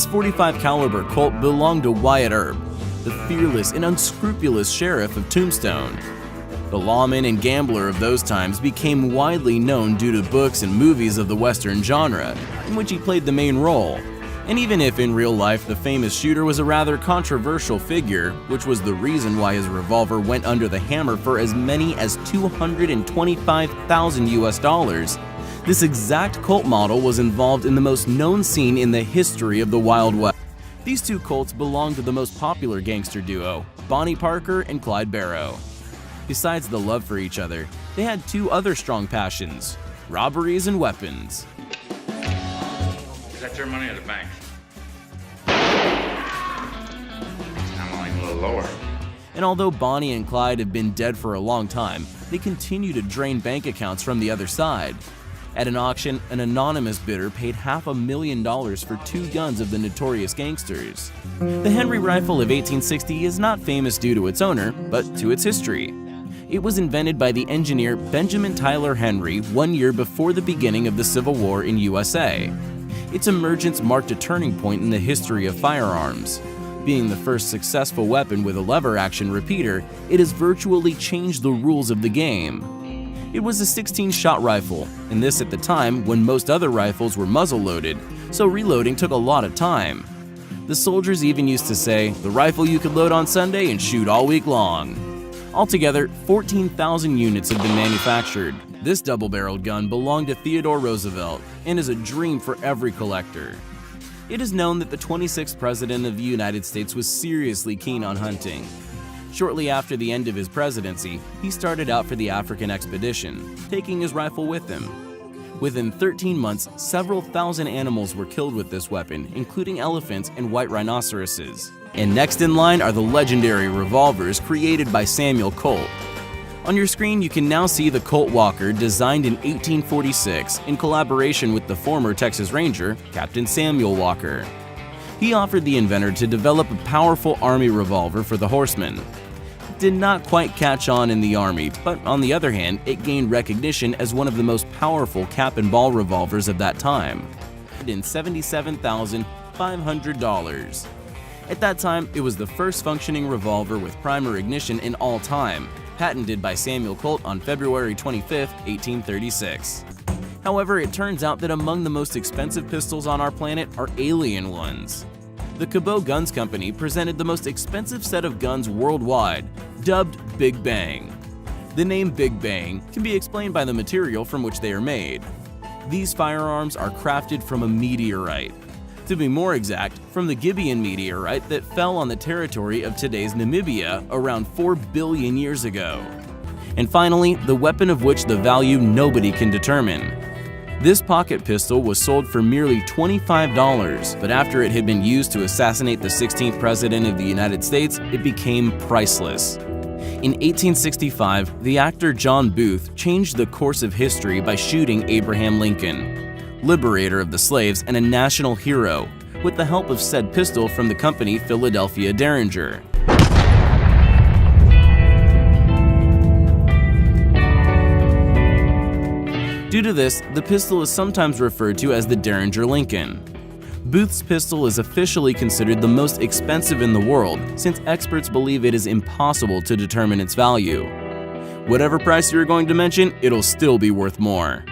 This .45 caliber Colt belonged to Wyatt Earp, the fearless and unscrupulous sheriff of Tombstone. The lawman and gambler of those times became widely known due to books and movies of the Western genre, in which he played the main role. And even if in real life the famous shooter was a rather controversial figure, which was the reason why his revolver went under the hammer for as many as $225,000, this exact Colt model was involved in the most known scene in the history of the Wild West. These two Colts belonged to the most popular gangster duo, Bonnie Parker and Clyde Barrow. Besides the love for each other, they had two other strong passions: robberies and weapons. Is that your money or the bank? I'm only a little lower. And although Bonnie and Clyde have been dead for a long time, they continue to drain bank accounts from the other side. At an auction, an anonymous bidder paid $500,000 for two guns of the notorious gangsters. The Henry rifle of 1860 is not famous due to its owner, but to its history. It was invented by the engineer Benjamin Tyler Henry 1 year before the beginning of the Civil War in USA. Its emergence marked a turning point in the history of firearms. Being the first successful weapon with a lever-action repeater, it has virtually changed the rules of the game. It was a 16-shot rifle, and this at the time when most other rifles were muzzle-loaded, so reloading took a lot of time. The soldiers even used to say, "The rifle you could load on Sunday and shoot all week long." Altogether, 14,000 units have been manufactured. This double-barreled gun belonged to Theodore Roosevelt and is a dream for every collector. It is known that the 26th President of the United States was seriously keen on hunting. Shortly after the end of his presidency, he started out for the African expedition, taking his rifle with him. Within 13 months, several thousand animals were killed with this weapon, including elephants and white rhinoceroses. And next in line are the legendary revolvers created by Samuel Colt. On your screen, you can now see the Colt Walker, designed in 1846 in collaboration with the former Texas Ranger, Captain Samuel Walker. He offered the inventor to develop a powerful Army revolver for the horsemen. It did not quite catch on in the Army, but on the other hand, it gained recognition as one of the most powerful cap and ball revolvers of that time, in $77,500. At that time, it was the first functioning revolver with primer ignition in all time, patented by Samuel Colt on February 25, 1836. However, it turns out that among the most expensive pistols on our planet are alien ones. The Cabot Guns Company presented the most expensive set of guns worldwide, dubbed Big Bang. The name Big Bang can be explained by the material from which they are made. These firearms are crafted from a meteorite. To be more exact, from the Gibeon meteorite that fell on the territory of today's Namibia around 4 billion years ago. And finally, the weapon of which the value nobody can determine. This pocket pistol was sold for merely $25, but after it had been used to assassinate the 16th President of the United States, it became priceless. In 1865, the actor John Booth changed the course of history by shooting Abraham Lincoln, liberator of the slaves and a national hero, with the help of said pistol from the company Philadelphia Derringer. Due to this, the pistol is sometimes referred to as the Derringer Lincoln. Booth's pistol is officially considered the most expensive in the world, since experts believe it is impossible to determine its value. Whatever price you're going to mention, it'll still be worth more.